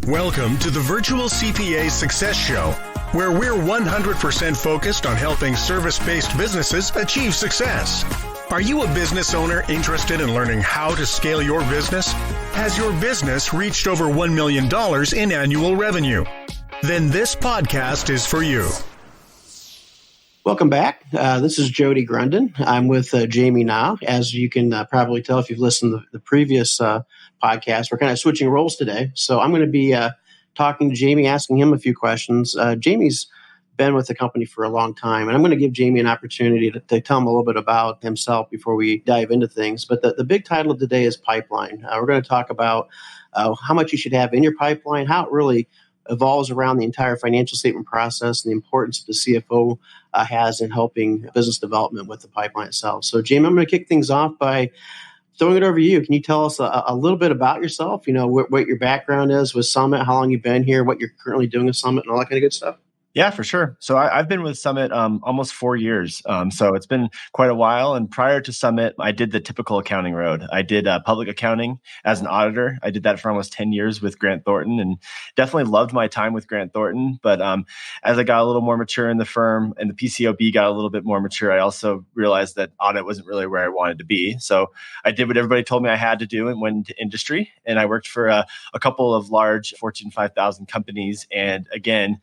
Welcome to the Virtual CPA Success Show, where we're 100% focused on helping service-based businesses achieve success. Are you a business owner interested in learning how to scale your business? Has your business reached over $1 million in annual revenue? Then this podcast is for you. Welcome back. This is Jody Grunden. I'm with Jamie Nau. As you can probably tell if you've listened to the previous podcast, we're kind of switching roles today. So I'm going to be talking to Jamie, asking him a few questions. Jamie's been with the company for a long time, and I'm going to give Jamie an opportunity to tell him a little bit about himself before we dive into things. But the big title of today is pipeline. We're going to talk about how much you should have in your pipeline, how it really evolves around the entire financial statement process, and the importance that the CFO has in helping business development with the pipeline itself. So, Jamie, I'm going to kick things off by throwing it over to you. Can you tell us a little bit about yourself? You know, what your background is with Summit, how long you've been here, what you're currently doing with Summit, and all that kind of good stuff? Yeah, for sure. So I've been with Summit almost 4 years. So it's been quite a while. And prior to Summit, I did the typical accounting road. I did public accounting as an auditor. I did that for almost 10 years with Grant Thornton, and definitely loved my time with Grant Thornton. But as I got a little more mature in the firm and the PCOB got a little bit more mature, I also realized that audit wasn't really where I wanted to be. So I did what everybody told me I had to do and went into industry. And I worked for a couple of large Fortune 5000 companies. And again,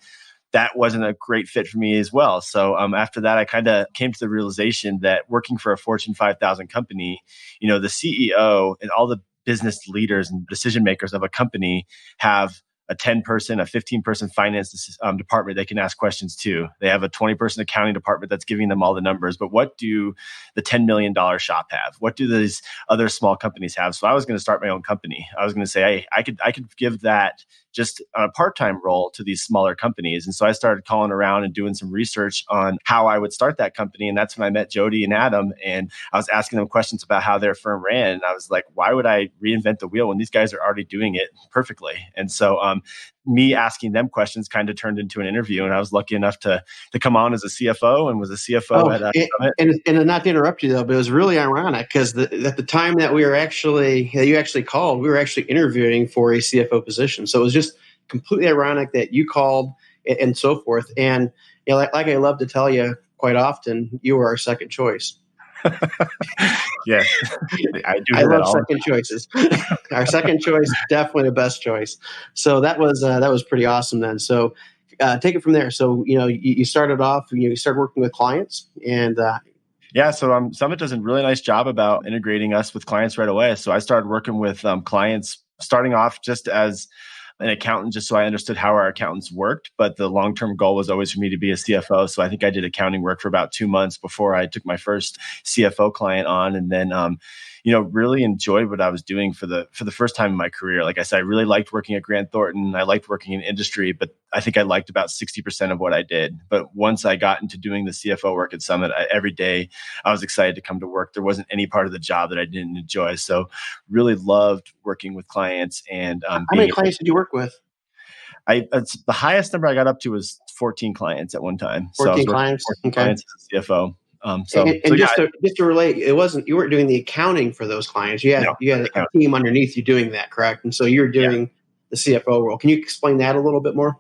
that wasn't a great fit for me as well. So after that, I kind of came to the realization that working for a Fortune 5000 company, you know, the CEO and all the business leaders and decision makers of a company have a 10-person, a 15-person finance department they can ask questions to. They have a 20-person accounting department that's giving them all the numbers. But what do the $10 million shop have? What do these other small companies have? So I was going to start my own company. I was going to say, hey, I could give that just on a part-time role to these smaller companies. And so I started calling around and doing some research on how I would start that company. And that's when I met Jody and Adam. And I was asking them questions about how their firm ran. And I was like, why would I reinvent the wheel when these guys are already doing it perfectly? And so me asking them questions kind of turned into an interview. And I was lucky enough to come on as a CFO and was a CFO at Summit. And not to interrupt you, though, but it was really ironic because at the time that you actually called, we were actually interviewing for a CFO position. So it was just completely ironic that you called and so forth. And you know, like I love to tell you quite often, you were our second choice. Yeah, I love second choices. Our second choice, definitely the best choice. So that was pretty awesome then. So take it from there. So you know, you started off, you started working with clients, and yeah. So Summit does a really nice job about integrating us with clients right away. So I started working with clients, starting off just as an accountant, just so I understood how our accountants worked. But the long-term goal was always for me to be a CFO. So I think I did accounting work for about 2 months before I took my first CFO client on. And then, really enjoyed what I was doing for the first time in my career. Like I said, I really liked working at Grant Thornton. I liked working in industry, but I think I liked about 60% of what I did. But once I got into doing the CFO work at Summit, every day I was excited to come to work. There wasn't any part of the job that I didn't enjoy. So really loved working with clients. And how many clients did you work with? The highest number I got up to was 14 clients at one time. 14 clients? 14 clients as a CFO. Just to relate, you weren't doing the accounting for those clients. You had a team underneath you doing that, correct? And so you're doing the CFO role. Can you explain that a little bit more?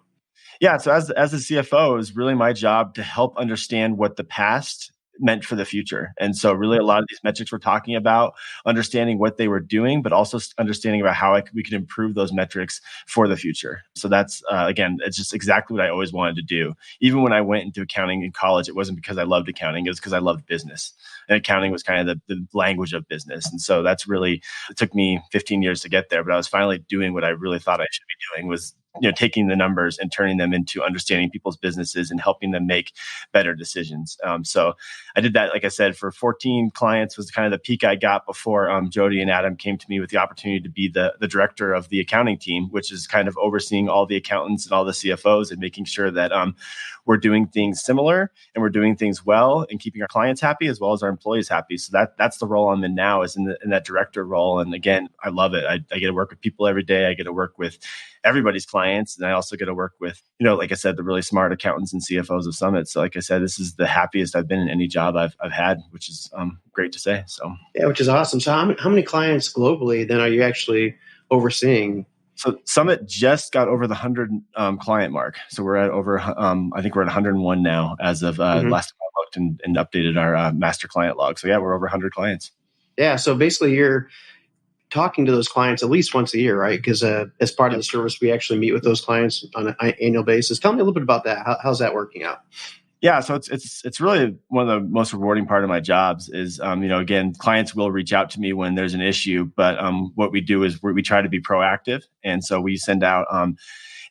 Yeah. So as a CFO, it was really my job to help understand what the past meant for the future. And so really a lot of these metrics we're talking about, understanding what they were doing, but also understanding about how we could improve those metrics for the future. So that's, again, it's just exactly what I always wanted to do. Even when I went into accounting in college, it wasn't because I loved accounting, it was because I loved business. And accounting was kind of the language of business. And so that's really, it took me 15 years to get there, but I was finally doing what I really thought I should be doing, was taking the numbers and turning them into understanding people's businesses and helping them make better decisions. So I did that, like I said, for 14 clients was kind of the peak I got before Jody and Adam came to me with the opportunity to be the director of the accounting team, which is kind of overseeing all the accountants and all the CFOs and making sure that we're doing things similar and we're doing things well and keeping our clients happy as well as our employees happy. So that's the role I'm in now, is in that director role. And again, I love it. I get to work with people every day. I get to work with everybody's clients. And I also get to work with, like I said, the really smart accountants and CFOs of Summit. So like I said, this is the happiest I've been in any job I've had, which is great to say. So yeah, which is awesome. So how many clients globally then are you actually overseeing? So Summit just got over the 100 client mark. So we're at over, I think we're at 101 now as of last time I looked and updated our master client log. So yeah, we're over 100 clients. Yeah. So basically you're talking to those clients at least once a year, right? Because as part of the service, we actually meet with those clients on an annual basis. Tell me a little bit about that. How's that working out? Yeah, so it's really one of the most rewarding part of my jobs is, again, clients will reach out to me when there's an issue, but what we do is we try to be proactive. And so we send out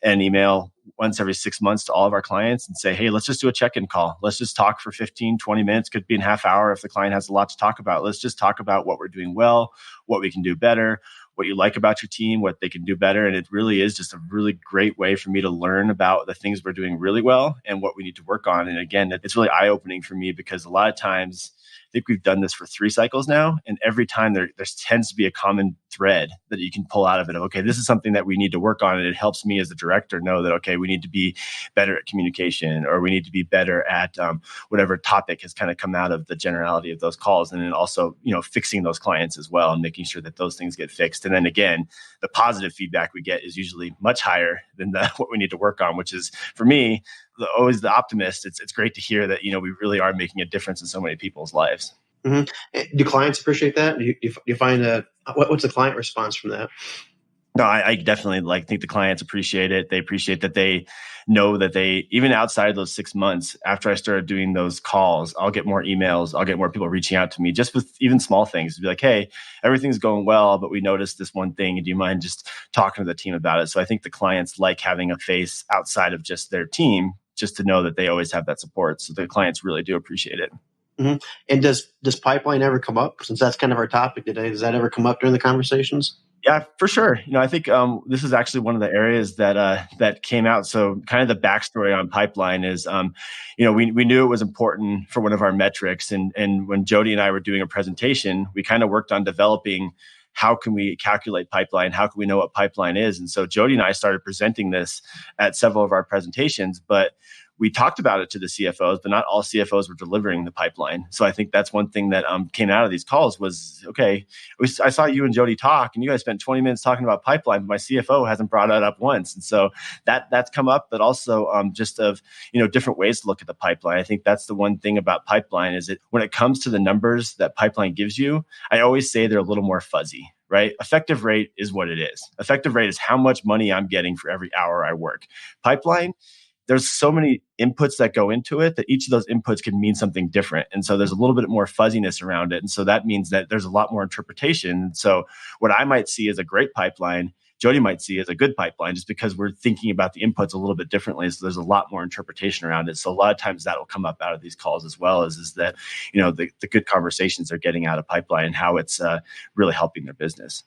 an email once every 6 months to all of our clients and say, hey, let's just do a check-in call. Let's just talk for 15, 20 minutes, could be a half hour if the client has a lot to talk about. Let's just talk about what we're doing well, what we can do better, what you like about your team, what they can do better. And it really is just a really great way for me to learn about the things we're doing really well and what we need to work on. And again, it's really eye-opening for me because a lot of times, I think we've done this for 3 cycles now. And every time there tends to be a common thread that you can pull out of it. Okay, this is something that we need to work on. And it helps me as a director know that, okay, we need to be better at communication, or we need to be better at whatever topic has kind of come out of the generality of those calls. And then also, fixing those clients as well and making sure that those things get fixed. And then again, the positive feedback we get is usually much higher than what we need to work on, which is, for me, always the optimist. It's great to hear that, we really are making a difference in so many people's lives. Mm-hmm. Do clients appreciate that? Do you find what's the client response from that? No, I definitely think the clients appreciate it. They appreciate that they know that they, even outside of those 6 months, after I started doing those calls, I'll get more emails. I'll get more people reaching out to me just with even small things to be like, hey, everything's going well, but we noticed this one thing. And do you mind just talking to the team about it? So I think the clients like having a face outside of just their team, just to know that they always have that support. So the clients really do appreciate it. Mm-hmm. And does pipeline ever come up? Since that's kind of our topic today, does that ever come up during the conversations? Yeah, for sure. I think this is actually one of the areas that came out. So kind of the backstory on pipeline is, we knew it was important for one of our metrics. And when Jody and I were doing a presentation, we kind of worked on developing how can we calculate pipeline? How can we know what pipeline is? And so Jody and I started presenting this at several of our presentations, but we talked about it to the CFOs, but not all CFOs were delivering the pipeline. So I think that's one thing that came out of these calls was, okay, I saw you and Jody talk, and you guys spent 20 minutes talking about pipeline, but my CFO hasn't brought it up once. And so that's come up, but also just of, different ways to look at the pipeline. I think that's the one thing about pipeline is that when it comes to the numbers that pipeline gives you, I always say they're a little more fuzzy. Right? Effective rate is what it is. Effective rate is how much money I'm getting for every hour I work. Pipeline, there's so many inputs that go into it that each of those inputs can mean something different. And so there's a little bit more fuzziness around it. And so that means that there's a lot more interpretation. So what I might see as a great pipeline, Jody might see as a good pipeline, just because we're thinking about the inputs a little bit differently. So there's a lot more interpretation around it. So a lot of times that will come up out of these calls as well, is that, the good conversations they're getting out of pipeline and how it's really helping their business.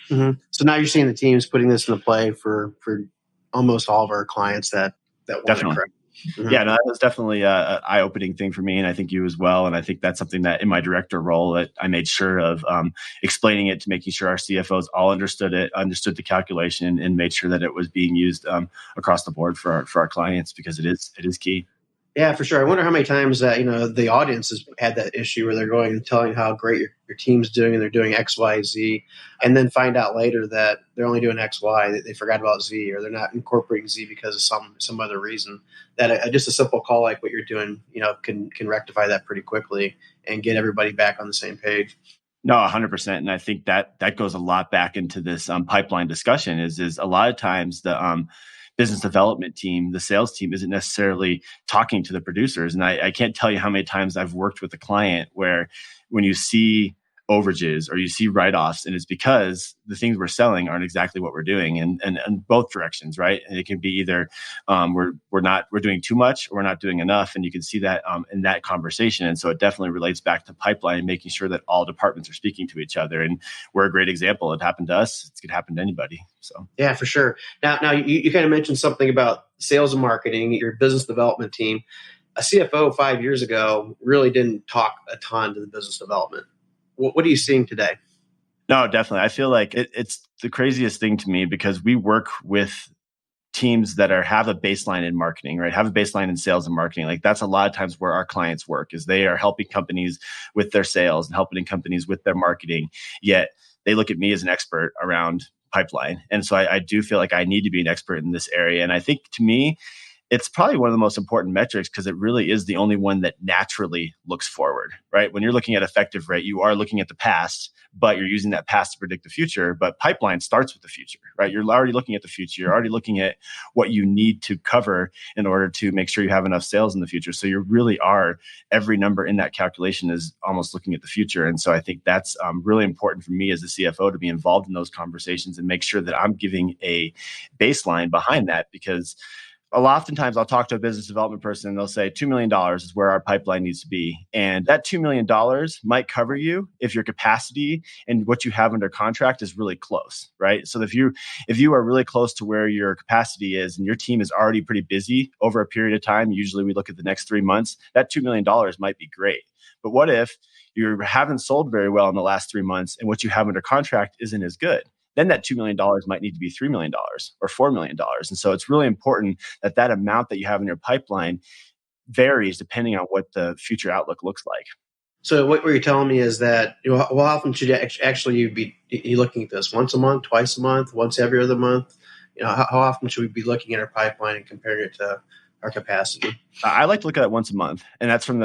Mm-hmm. So now you're seeing the teams putting this into play for almost all of our clients that want Definitely. it correct. Mm-hmm. Yeah, no, that was definitely an eye-opening thing for me, and I think you as well. And I think that's something that in my director role that I made sure of explaining it to making sure our CFOs all understood it, understood the calculation, and made sure that it was being used across the board for our clients, because it is key. Yeah, for sure. I wonder how many times that the audience has had that issue where they're going and telling how great your team's doing and they're doing X, Y, Z, and then find out later that they're only doing X, Y, they forgot about Z, or they're not incorporating Z because of some other reason. That just a simple call like what you're doing, can rectify that pretty quickly and get everybody back on the same page. No, 100%. And I think that goes a lot back into this pipeline discussion. Is a lot of times the business development team, the sales team, isn't necessarily talking to the producers. And I can't tell you how many times I've worked with a client where when you see overages or you see write-offs, and it's because the things we're selling aren't exactly what we're doing, and both directions, right? And it can be either we're doing too much or we're not doing enough, and you can see that in that conversation. And so it definitely relates back to pipeline and making sure that all departments are speaking to each other. And we're a great example. It happened to us. It could happen to anybody. So yeah, for sure. Now you kind of mentioned something about sales and marketing, your business development team. A CFO 5 years ago really didn't talk a ton to the business development. What are you seeing today? No, definitely. I feel like it's the craziest thing to me, because we work with teams that have a baseline in marketing, right? Have a baseline in sales and marketing. Like that's a lot of times where our clients work, is they are helping companies with their sales and helping companies with their marketing. Yet they look at me as an expert around pipeline. And so I do feel like I need to be an expert in this area. And I think to me, it's probably one of the most important metrics because it really is the only one that naturally looks forward, right? When you're looking at effective rate, you are looking at the past, but you're using that past to predict the future. But pipeline starts with the future, right? You're already looking at the future. You're already looking at what you need to cover in order to make sure you have enough sales in the future. So you really are, every number in that calculation is almost looking at the future. And so I think that's really important for me as a CFO to be involved in those conversations and make sure that I'm giving a baseline behind that, because oftentimes I'll talk to a business development person and they'll say $2 million is where our pipeline needs to be. And that $2 million might cover you if your capacity and what you have under contract is really close, right? So if you are really close to where your capacity is and your team is already pretty busy over a period of time, usually we look at the next 3 months, that $2 million might be great. But what if you haven't sold very well in the last 3 months and what you have under contract isn't as good? Then that $2 million might need to be $3 million or $4 million. And so it's really important that that amount that you have in your pipeline varies depending on what the future outlook looks like. So what you're telling me is that, how often should you be looking at this? Once a month, twice a month, once every other month? How often should we be looking at our pipeline and comparing it to our capacity? I like to look at it once a month, and that's from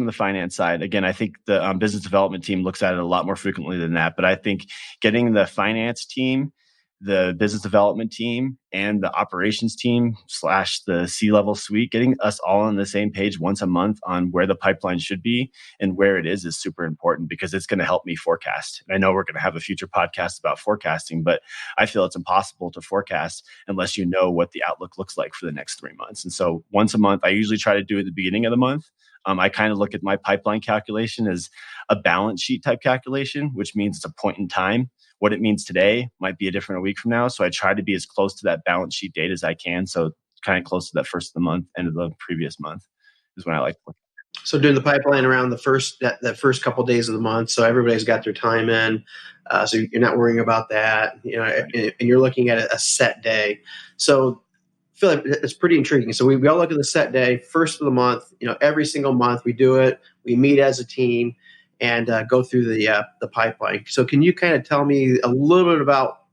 the finance side. Again, I think the business development team looks at it a lot more frequently than that. But I think getting the finance team, the business development team, and the operations team / the C-level suite, getting us all on the same page once a month on where the pipeline should be and where it is super important, because it's going to help me forecast. And I know we're going to have a future podcast about forecasting, but I feel it's impossible to forecast unless you know what the outlook looks like for the next 3 months. And so once a month, I usually try to do it at the beginning of the month. I kind of look at my pipeline calculation as a balance sheet type calculation, which means it's a point in time. What it means today might be a different a week from now. So I try to be as close to that balance sheet date as I can. So kind of close to that first of the month, end of the previous month is when I like to look. So doing the pipeline around the first couple of days of the month, so everybody's got their time in, so you're not worrying about that, and you're looking at a set day. So I feel like it's pretty intriguing. So we all look at the set day, first of the month. Every single month we do it. We meet as a team and go through the pipeline. So can you kind of tell me a little bit about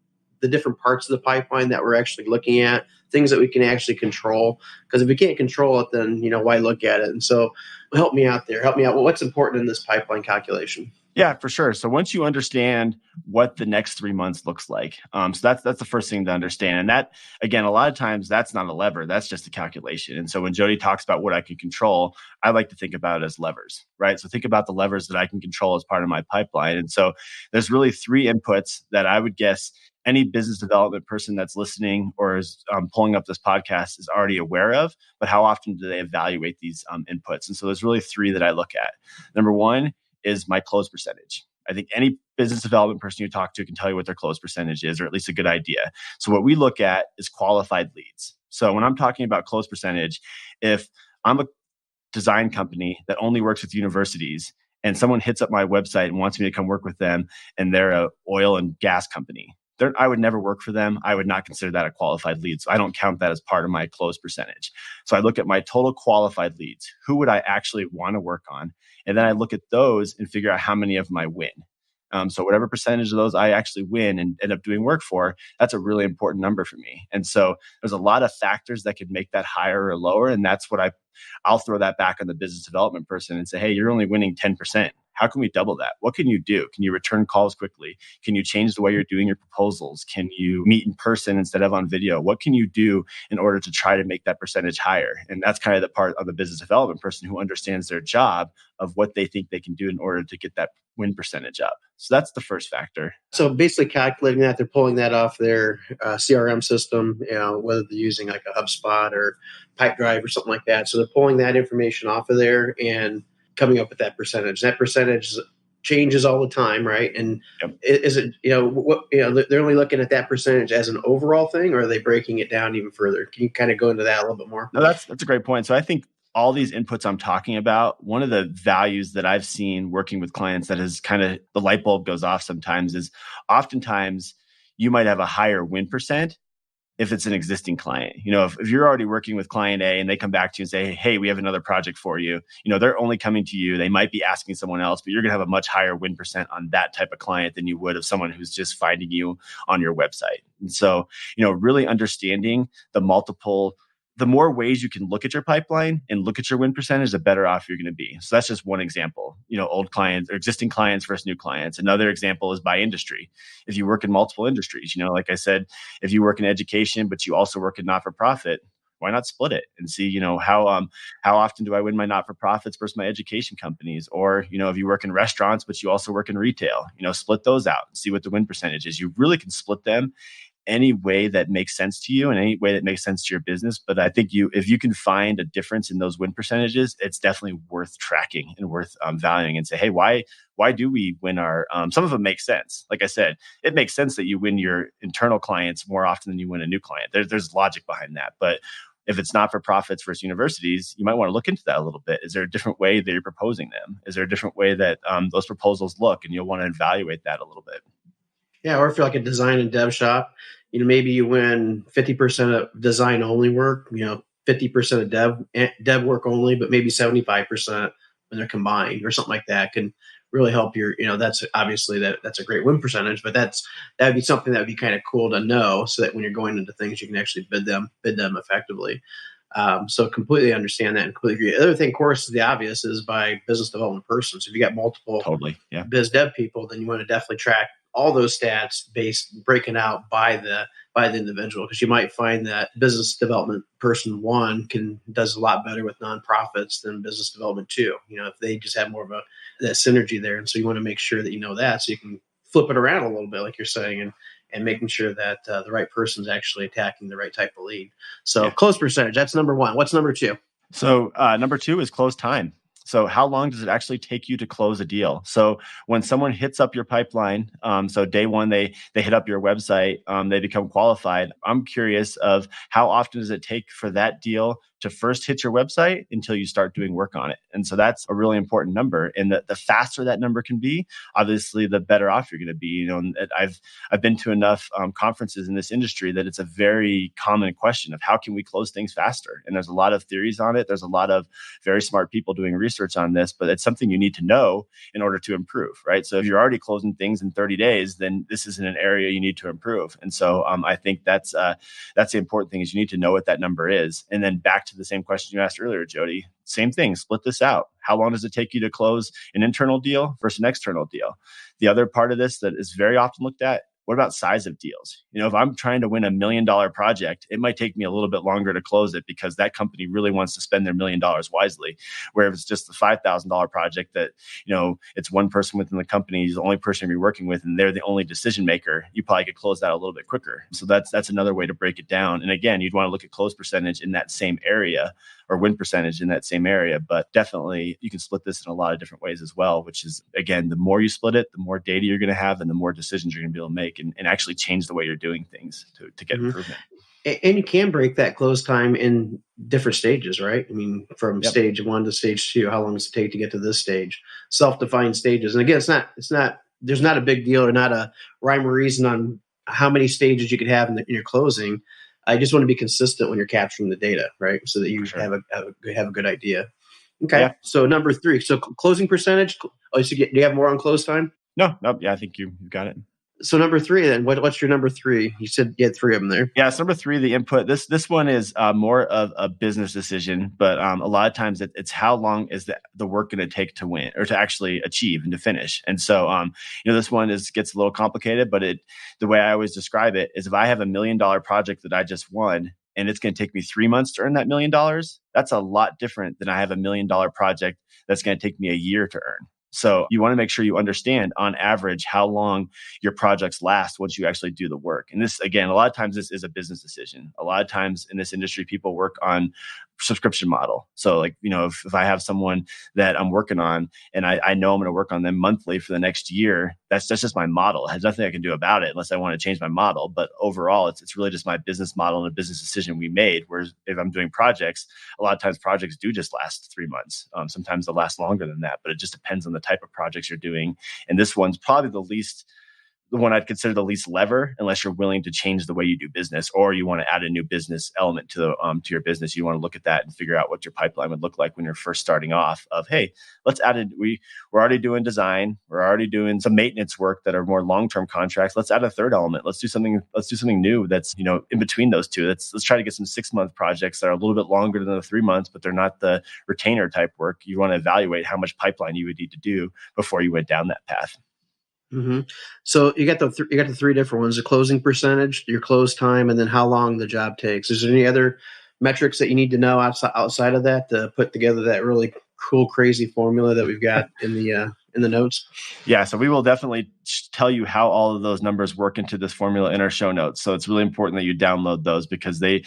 the different parts of the pipeline that we're actually looking at, things that we can actually control? Because if we can't control it, then why look at it? And so help me out there. Help me out. Well, what's important in this pipeline calculation? Yeah, for sure. So once you understand what the next 3 months looks like, so that's the first thing to understand. And that, again, a lot of times that's not a lever, that's just a calculation. And so when Jody talks about what I can control, I like to think about it as levers, right? So think about the levers that I can control as part of my pipeline. And so there's really 3 inputs that I would guess any business development person that's listening or is pulling up this podcast is already aware of, but how often do they evaluate these inputs? And so there's really 3 that I look at. Number 1 is my close percentage. I think any business development person you talk to can tell you what their close percentage is, or at least a good idea. So what we look at is qualified leads. So when I'm talking about close percentage, if I'm a design company that only works with universities and someone hits up my website and wants me to come work with them and they're an oil and gas company, I would never work for them. I would not consider that a qualified lead. So I don't count that as part of my close percentage. So I look at my total qualified leads. Who would I actually want to work on? And then I look at those and figure out how many of them I win. So whatever percentage of those I actually win and end up doing work for, that's a really important number for me. And so there's a lot of factors that could make that higher or lower. And that's what I'll throw that back on the business development person and say, hey, you're only winning 10%. How can we double that? What can you do? Can you return calls quickly? Can you change the way you're doing your proposals? Can you meet in person instead of on video? What can you do in order to try to make that percentage higher? And that's kind of the part of the business development person who understands their job of what they think they can do in order to get that win percentage up. So that's the first factor. So basically calculating that, they're pulling that off their CRM system, whether they're using like a HubSpot or Pipedrive or something like that. So they're pulling that information off of there and coming up with that percentage. That percentage changes all the time, right? And Yep. Is it, they're only looking at that percentage as an overall thing, or are they breaking it down even further? Can you kind of go into that a little bit more? No, that's a great point. So I think all these inputs I'm talking about, one of the values that I've seen working with clients that is kind of the light bulb goes off sometimes is oftentimes you might have a higher win percent, if it's an existing client. If you're already working with client A and they come back to you and say, hey, we have another project for you, they're only coming to you. They might be asking someone else, but you're going to have a much higher win percent on that type of client than you would of someone who's just finding you on your website. And so, really understanding the more ways you can look at your pipeline and look at your win percentage, the better off you're going to be. So that's just one example, old clients or existing clients versus new clients. Another example is by industry. If you work in multiple industries, like I said, if you work in education, but you also work in not-for-profit, why not split it and see, how often do I win my not-for-profits versus my education companies? Or, if you work in restaurants, but you also work in retail, split those out and see what the win percentage is. You really can split them any way that makes sense to you and any way that makes sense to your business. But I think if you can find a difference in those win percentages, it's definitely worth tracking and worth valuing and say, hey, why do we win our, some of them make sense. Like I said, it makes sense that you win your internal clients more often than you win a new client. There's logic behind that. But if it's not for profits versus universities, you might want to look into that a little bit. Is there a different way that you're proposing them? Is there a different way that those proposals look? And you'll want to evaluate that a little bit. Yeah, or if you're like a design and dev shop, maybe you win 50% of design only work, 50% of dev work only, but maybe 75% when they're combined or something like that can really help your, that's obviously that's a great win percentage, but that would be something that would be kind of cool to know so that when you're going into things, you can actually bid them effectively. So completely understand that and completely agree. The other thing, of course, is the obvious is by business development person. So if you got multiple biz dev people, then you want to definitely track all those stats breaking out by the individual, because you might find that business development person one does a lot better with nonprofits than business development two. If they just have more of that synergy there, and so you want to make sure that you know that, so you can flip it around a little bit, like you're saying, and making sure that the right person's actually attacking the right type of lead. So close percentage, that's number one. What's number two? So number two is close time. So how long does it actually take you to close a deal? So when someone hits up your pipeline, so day one, they hit up your website, they become qualified. I'm curious of how often does it take for that deal to first hit your website until you start doing work on it. And so that's a really important number. And the faster that number can be, obviously, the better off you're going to be. And I've been to enough conferences in this industry that it's a very common question of how can we close things faster? And there's a lot of theories on it. There's a lot of very smart people doing research on this, but it's something you need to know in order to improve, right? So if you're already closing things in 30 days, then this isn't an area you need to improve. And so I think that's the important thing is you need to know what that number is. And then back to the same question you asked earlier, Jody, same thing, split this out. How long does it take you to close an internal deal versus an external deal? The other part of this that is very often looked at, what about size of deals? If I'm trying to win $1 million project, it might take me a little bit longer to close it because that company really wants to spend their $1 million wisely. Where if it's just the $5,000 project that, it's one person within the company, he's the only person you're working with, and they're the only decision maker, you probably could close that a little bit quicker. So that's another way to break it down. And again, you'd want to look at close percentage in that same area or win percentage in that same area. But definitely you can split this in a lot of different ways as well, which is, again, the more you split it, the more data you're going to have and the more decisions you're going to be able to make and actually change the way you're doing things to get improvement. And you can break that close time in different stages, right? I mean, from stage one to stage two, how long does it take to get to this stage? Self-defined stages. And again, there's not a big deal or not a rhyme or reason on how many stages you could have in your closing. I just want to be consistent when you're capturing the data, right? So that you have a good idea. Okay. Yeah. So number three, so closing percentage. Oh, so do you have more on close time? No. Yeah, I think you got it. So number three, then what's your number three? You said you had three of them there. Yeah, it's number three, the input. This one is more of a business decision, but a lot of times it's how long is the work going to take to win or to actually achieve and to finish. And so, this one gets a little complicated, but the way I always describe it is if I have $1 million project that I just won and it's going to take me 3 months to earn that $1 million, that's a lot different than I have $1 million project that's going to take me a year to earn. So you want to make sure you understand on average how long your projects last once you actually do the work. And this, again, a lot of times this is a business decision. A lot of times in this industry, people work on subscription model. So if I have someone that I'm working on and I know I'm going to work on them monthly for the next year, that's just my model. It has nothing I can do about it unless I want to change my model. But overall, it's really just my business model and a business decision we made. Whereas if I'm doing projects, a lot of times projects do just last 3 months. Sometimes they'll last longer than that, but it just depends on the type of projects you're doing. And this one's probably the least the one I'd consider the least lever, unless you're willing to change the way you do business, or you want to add a new business element to your business. You want to look at that and figure out what your pipeline would look like when you're first starting off. Of hey, let's add it. We're already doing design. We're already doing some maintenance work that are more long-term contracts. Let's add a third element. Let's do something new that's in between those two. Let's try to get some 6-month projects that are a little bit longer than the 3 months, but they're not the retainer type work. You want to evaluate how much pipeline you would need to do before you went down that path. Mm-hmm. So you got the 3 different ones: the closing percentage, your close time, and then how long the job takes. Is there any other metrics that you need to know outside of that to put together that really cool, crazy formula that we've got in the notes? Yeah, so we will definitely tell you how all of those numbers work into this formula in our show notes. So it's really important that you download those, because the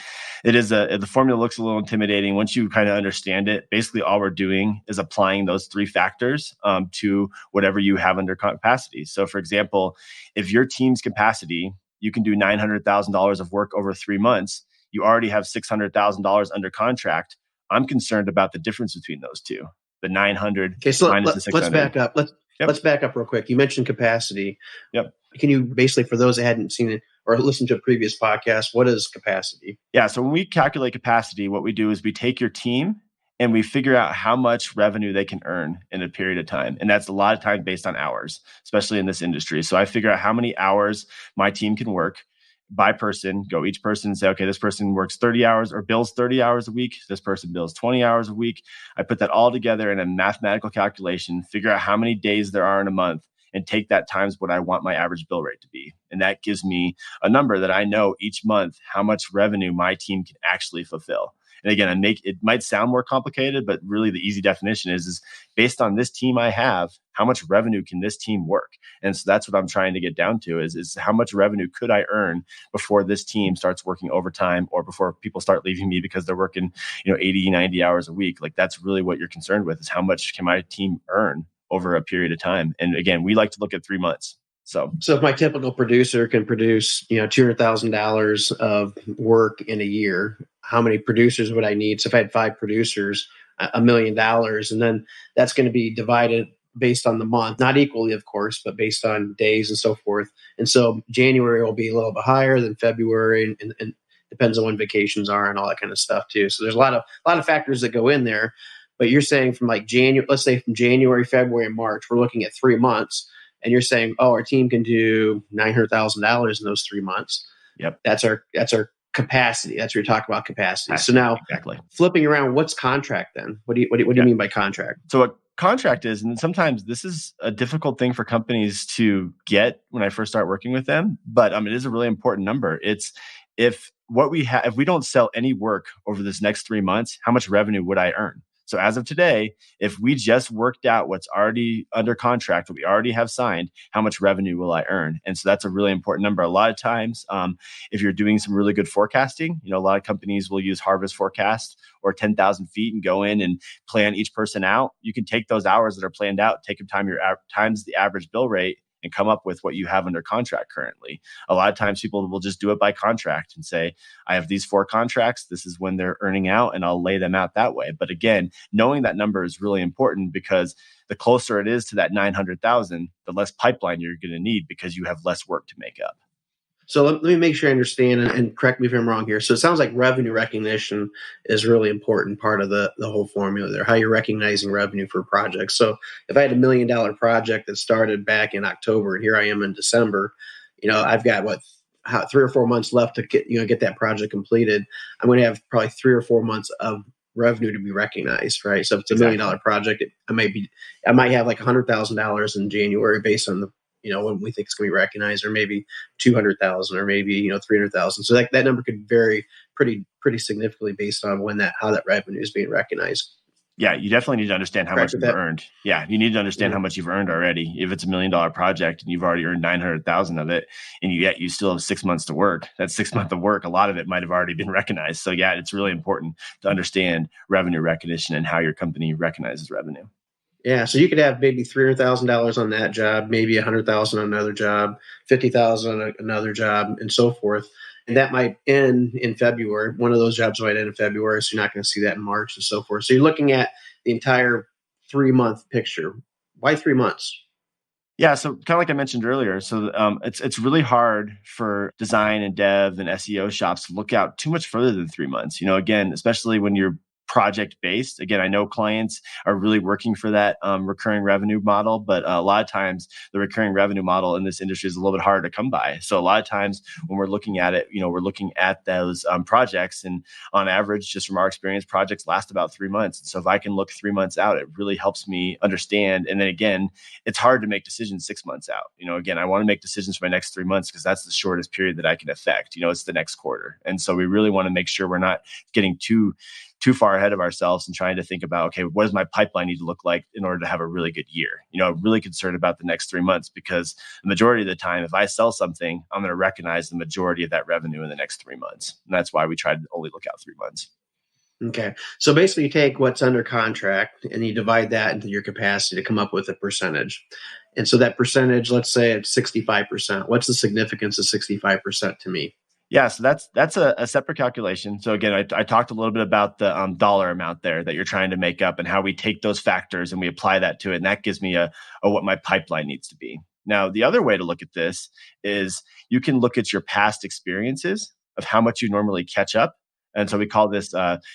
formula looks a little intimidating. Once you kind of understand it, basically all we're doing is applying those 3 factors to whatever you have under capacity. So for example, if your team's capacity, you can do $900,000 of work over 3 months, you already have $600,000 under contract. I'm concerned about the difference between those two. The 900 minus the 600. Let's back up. Let's back up real quick. You mentioned capacity. Yep. Can you basically, for those that hadn't seen it or listened to a previous podcast, what is capacity? Yeah. So when we calculate capacity, what we do is we take your team and we figure out how much revenue they can earn in a period of time. And that's a lot of time based on hours, especially in this industry. So I figure out how many hours my team can work by person, go each person and say, okay, this person works 30 hours or bills 30 hours a week. This person bills 20 hours a week. I put that all together in a mathematical calculation, figure out how many days there are in a month, and take that times what I want my average bill rate to be. And that gives me a number that I know each month how much revenue my team can actually fulfill. And again, it might sound more complicated, but really the easy definition is based on this team I have, how much revenue can this team work? And so that's what I'm trying to get down to is how much revenue could I earn before this team starts working overtime, or before people start leaving me because they're working 80, 90 hours a week. Like that's really what you're concerned with, is how much can my team earn over a period of time. And again, we like to look at 3 months. So if my typical producer can produce, $200,000 of work in a year, how many producers would I need? So if I had 5 producers, $1 million, and then that's going to be divided based on the month, not equally, of course, but based on days and so forth. And so January will be a little bit higher than February, and depends on when vacations are and all that kind of stuff too. So there's a lot of factors that go in there. But you're saying from like January, let's say from January, February, and March, we're looking at 3 months. And you're saying, our team can do $900,000 in those 3 months. Yep. That's our capacity. That's where you're talking about capacity. So now, exactly. Flipping around, what's contract then? What do you mean by contract? So what contract is, and sometimes this is a difficult thing for companies to get when I first start working with them, but it is a really important number. It's if we don't sell any work over this next 3 months, how much revenue would I earn? So as of today, if we just worked out what's already under contract, what we already have signed, how much revenue will I earn? And so that's a really important number. A lot of times, if you're doing some really good forecasting, a lot of companies will use harvest forecast or 10,000 feet and go in and plan each person out. You can take those hours that are planned out, take them times the average bill rate, and come up with what you have under contract currently. A lot of times people will just do it by contract and say, I have these 4 contracts. This is when they're earning out, and I'll lay them out that way. But again, knowing that number is really important, because the closer it is to that 900,000, the less pipeline you're going to need, because you have less work to make up. So let me make sure I understand, and correct me if I'm wrong here. So it sounds like revenue recognition is a really important part of the whole formula there, how you're recognizing revenue for projects. So if I had $1 million project that started back in October, and here I am in December, I've got 3 or 4 months left to get that project completed. I'm going to have probably 3 or 4 months of revenue to be recognized, right? So if it's $1 million project, I might have like $100,000 in January based on the when we think it's going to be recognized, or maybe 200,000, or maybe 300,000. So that number could vary pretty significantly based on how that revenue is being recognized. Yeah, you definitely need to understand how much you've earned. Yeah, you need to understand how much you've earned already. If it's $1 million project and you've already earned 900,000 of it, and yet you still have 6 months to work, that 6 months of work, a lot of it might have already been recognized. So yeah, it's really important to understand revenue recognition and how your company recognizes revenue. Yeah, so you could have maybe $300,000 on that job, maybe $100,000 on another job, $50,000 on another job, and so forth. And that might end in February. One of those jobs might end in February, so you're not going to see that in March and so forth. So you're looking at the entire 3-month picture. Why 3 months? Yeah, so kind of like I mentioned earlier, so it's really hard for design and dev and SEO shops to look out too much further than 3 months. Again, especially when you're project based. Again, I know clients are really working for that recurring revenue model, but a lot of times the recurring revenue model in this industry is a little bit harder to come by. So a lot of times when we're looking at it, we're looking at those projects, and on average, just from our experience, projects last about 3 months. And so if I can look 3 months out, it really helps me understand. And then again, it's hard to make decisions 6 months out. Again, I want to make decisions for my next 3 months because that's the shortest period that I can affect. It's the next quarter. And so we really want to make sure we're not getting too far ahead of ourselves and trying to think about, okay, what does my pipeline need to look like in order to have a really good year? I'm really concerned about the next 3 months because the majority of the time, if I sell something, I'm going to recognize the majority of that revenue in the next 3 months. And that's why we try to only look out 3 months. Okay. So basically you take what's under contract and you divide that into your capacity to come up with a percentage. And so that percentage, let's say it's 65%. What's the significance of 65% to me? Yeah, so that's a separate calculation. So again, I talked a little bit about the dollar amount there that you're trying to make up and how we take those factors and we apply that to it. And that gives me a what my pipeline needs to be. Now, the other way to look at this is you can look at your past experiences of how much you normally catch up. And so we call this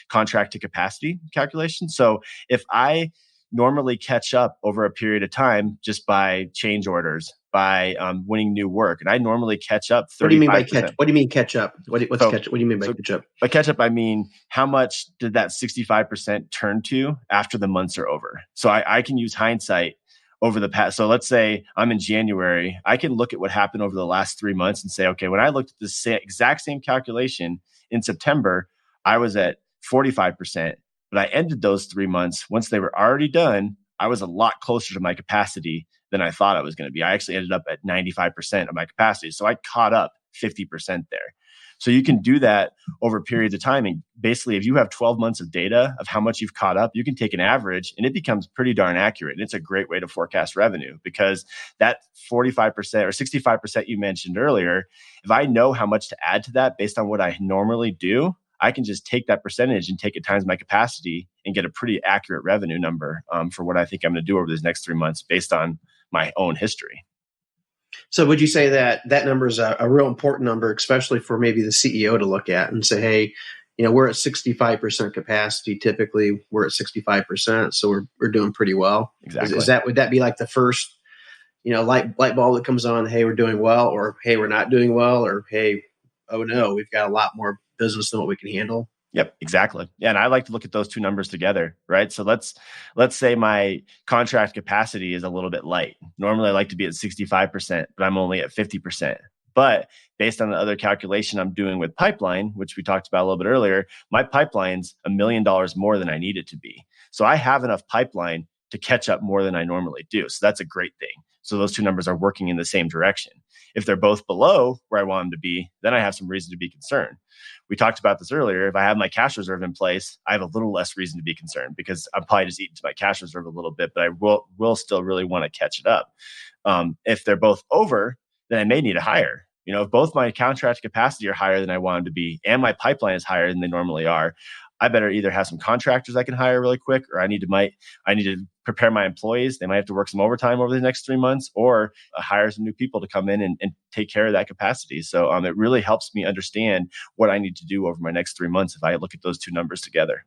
contract to capacity calculation. So if I normally catch up over a period of time just by change orders, by winning new work, and I normally catch up 35%. What do you mean by catch? What do you mean catch up? What's catch? What do you mean by catch up? By catch up, I mean how much did that 65% turn to after the months are over? So I can use hindsight over the past. So let's say I'm in January. I can look at what happened over the last 3 months and say, okay, when I looked at the exact same calculation in September, I was at 45%. But I ended those 3 months, once they were already done, I was a lot closer to my capacity than I thought I was going to be. I actually ended up at 95% of my capacity. So I caught up 50% there. So you can do that over periods of time. And basically, if you have 12 months of data of how much you've caught up, you can take an average and it becomes pretty darn accurate. And it's a great way to forecast revenue because that 45% or 65% you mentioned earlier, if I know how much to add to that based on what I normally do, I can just take that percentage and take it times my capacity and get a pretty accurate revenue number for what I think I'm going to do over these next 3 months based on my own history. So would you say that number is a real important number, especially for maybe the CEO to look at and say, hey, we're at 65% capacity. Typically, we're at 65%. So we're doing pretty well. Exactly. Would that be like the first, light bulb that comes on? Hey, we're doing well, or hey, we're not doing well, or hey, oh no, we've got a lot more business than what we can handle. Yep, exactly. Yeah, and I like to look at those two numbers together, right? So let's say my contract capacity is a little bit light. Normally, I like to be at 65%, but I'm only at 50%. But based on the other calculation I'm doing with pipeline, which we talked about a little bit earlier, my pipeline's $1 million more than I need it to be. So I have enough pipeline to catch up more than I normally do. So that's a great thing. So those two numbers are working in the same direction. If they're both below where I want them to be, then I have some reason to be concerned. We talked about this earlier. If I have my cash reserve in place, I have a little less reason to be concerned because I'm probably just eating to my cash reserve a little bit, but I will still really want to catch it up. If they're both over, then I may need to hire. If both my contract capacity are higher than I want them to be and my pipeline is higher than they normally are, I better either have some contractors I can hire really quick, or I need to prepare my employees. They might have to work some overtime over the next 3 months, or hire some new people to come in and take care of that capacity. So it really helps me understand what I need to do over my next 3 months if I look at those two numbers together.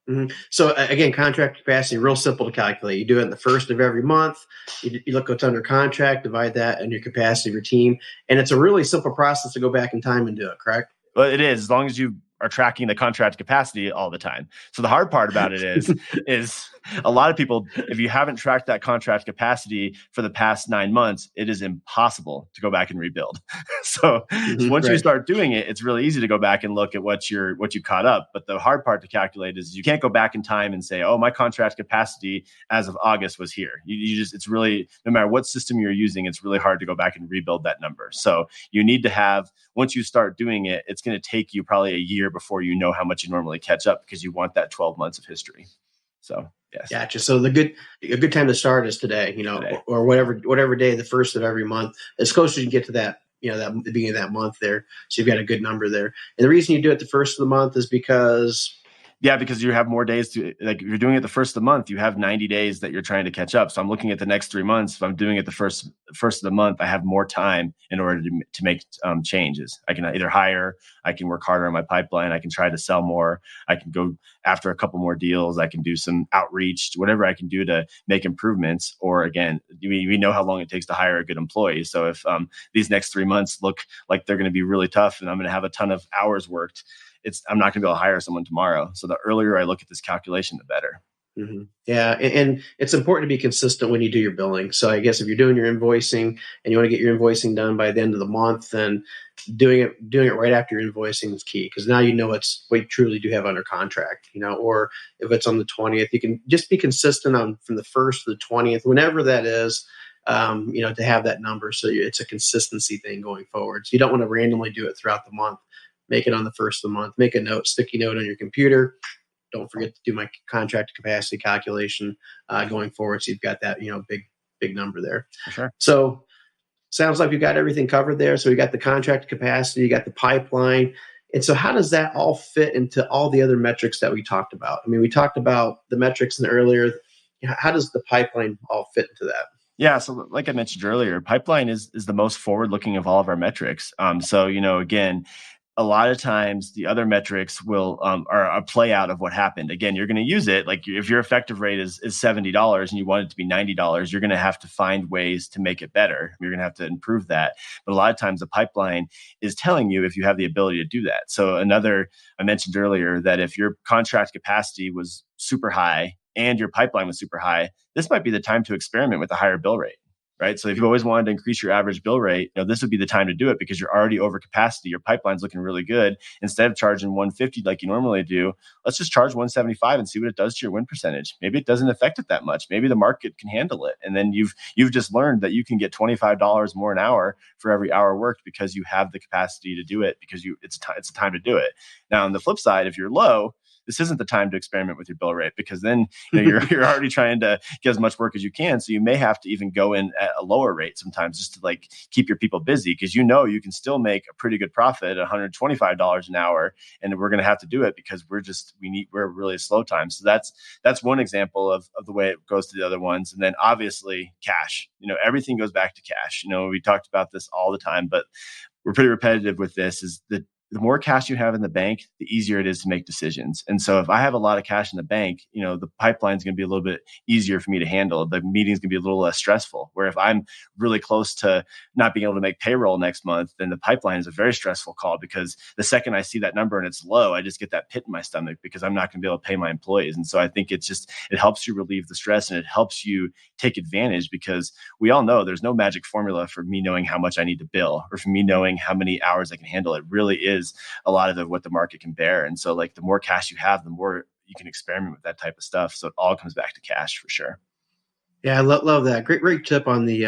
Mm-hmm. So again, contract capacity, real simple to calculate. You do it in the first of every month. You look what's under contract, divide that in your capacity of your team. And it's a really simple process to go back in time and do it, correct? Well, it is, as long as you are tracking the contract capacity all the time. So the hard part about it is a lot of people, if you haven't tracked that contract capacity for the past 9 months, it is impossible to go back and rebuild. So once you start doing it, it's really easy to go back and look at what you caught up. But the hard part to calculate is you can't go back in time and say, oh, my contract capacity as of August was here. It's really, no matter what system you're using, it's really hard to go back and rebuild that number. So you need to have, once you start doing it, it's going to take you probably a year before you know how much you normally catch up because you want that 12 months of history. So, yes. Gotcha. So a good time to start is today, or whatever day, the first of every month, as close as you can get to that, that the beginning of that month there. So you've got a good number there. And the reason you do it the first of the month is because Yeah, because you have more days to, like, if you're doing it the first of the month, you have 90 days that you're trying to catch up. So I'm looking at the next 3 months. If I'm doing it the first of the month, I have more time in order to make changes. I can either hire, I can work harder on my pipeline, I can try to sell more, I can go after a couple more deals, I can do some outreach, whatever I can do to make improvements. Or again, we know how long it takes to hire a good employee. So if these next 3 months look like they're going to be really tough and I'm going to have a ton of hours worked, I'm not going to be able to hire someone tomorrow. So the earlier I look at this calculation, the better. Mm-hmm. Yeah. And it's important to be consistent when you do your billing. So I guess if you're doing your invoicing and you want to get your invoicing done by the end of the month, then doing it right after your invoicing is key, because now you know what you truly do have under contract, or if it's on the 20th, you can just be consistent on from the 1st to the 20th, whenever that is, to have that number. So it's a consistency thing going forward. So you don't want to randomly do it throughout the month. Make it on the 1st of the month. Make a sticky note on your computer. Don't forget to do my contract capacity calculation going forward. So you've got that, big number there. For sure. So sounds like we've got everything covered there. So we got the contract capacity, you got the pipeline. And so how does that all fit into all the other metrics that we talked about? I mean, we talked about the metrics earlier. How does the pipeline all fit into that? Yeah. So like I mentioned earlier, pipeline is the most forward-looking of all of our metrics. So, again, a lot of times the other metrics will are a play out of what happened. Again, you're going to use it. Like if your effective rate is $70 and you want it to be $90, you're going to have to find ways to make it better. You're going to have to improve that. But a lot of times the pipeline is telling you if you have the ability to do that. So I mentioned earlier that if your contract capacity was super high and your pipeline was super high, this might be the time to experiment with a higher bill rate. Right. So if you've always wanted to increase your average bill rate, this would be the time to do it, because you're already over capacity. Your pipeline's looking really good. Instead of charging $150 like you normally do, let's just charge $175 and see what it does to your win percentage. Maybe it doesn't affect it that much. Maybe the market can handle it. And then you've just learned that you can get $25 more an hour for every hour worked because you have the capacity to do it, because it's a time to do it. Now, on the flip side, if you're low, this isn't the time to experiment with your bill rate, because then you're already trying to get as much work as you can. So you may have to even go in at a lower rate sometimes just to keep your people busy, because you can still make a pretty good profit at $125 an hour, and we're going to have to do it because we're really slow time. So that's one example of the way it goes to the other ones. And then obviously cash. Everything goes back to cash. We talked about this all the time, but we're pretty repetitive with this. Is that the more cash you have in the bank, the easier it is to make decisions. And so if I have a lot of cash in the bank, the pipeline is going to be a little bit easier for me to handle. The meeting's going to be a little less stressful. Where if I'm really close to not being able to make payroll next month, then the pipeline is a very stressful call, because the second I see that number and it's low, I just get that pit in my stomach because I'm not going to be able to pay my employees. And so I think it helps you relieve the stress, and it helps you take advantage, because we all know there's no magic formula for me knowing how much I need to bill or for me knowing how many hours I can handle. It really is a lot of what the market can bear. And so the more cash you have, the more you can experiment with that type of stuff. So it all comes back to cash for sure. Yeah, I love that. Great tip on the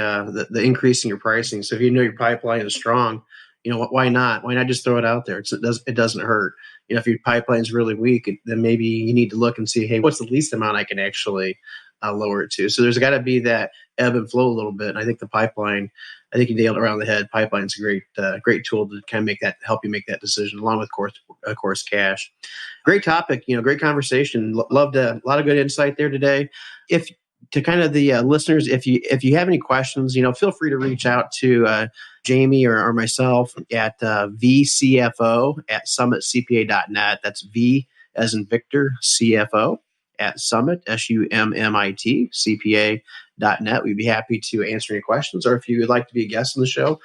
increasing your pricing. So if your pipeline is strong, why not? Why not just throw it out there? It doesn't hurt. If your pipeline is really weak, then maybe you need to look and see, hey, what's the least amount I can actually lower it to? So there's got to be that ebb and flow a little bit. And I think the pipeline, I think you nailed it around the head. Pipeline's a great tool to kind of help you make that decision, along with of course cash. Great topic, great conversation. Loved a lot of good insight there today. To kind of the listeners, if you have any questions, feel free to reach out to Jamie or myself at vcfo@summitcpa.net. That's V as in Victor, CFO at Summit, SUMMIT, CPA.net. We'd be happy to answer any questions, or if you would like to be a guest on the show,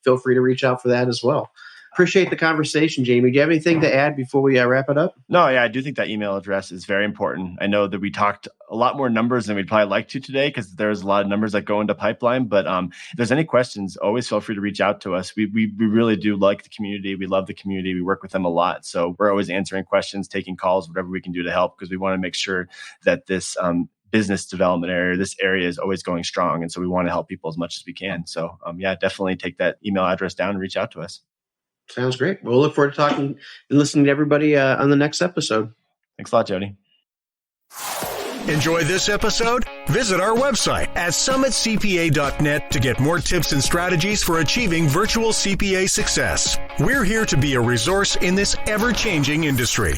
feel free to reach out for that as well. Appreciate the conversation, Jamie. Do you have anything to add before we wrap it up? No, yeah, I do think that email address is very important. I know that we talked a lot more numbers than we'd probably like to today, because there's a lot of numbers that go into pipeline. But if there's any questions, always feel free to reach out to us. We really do like the community. We love the community. We work with them a lot. So we're always answering questions, taking calls, whatever we can do to help, because we want to make sure that this business development area, this area is always going strong. And so we want to help people as much as we can. So definitely take that email address down and reach out to us. Sounds great. We'll look forward to talking and listening to everybody on the next episode. Thanks a lot, Jody. Enjoy this episode? Visit our website at summitcpa.net to get more tips and strategies for achieving virtual CPA success. We're here to be a resource in this ever-changing industry.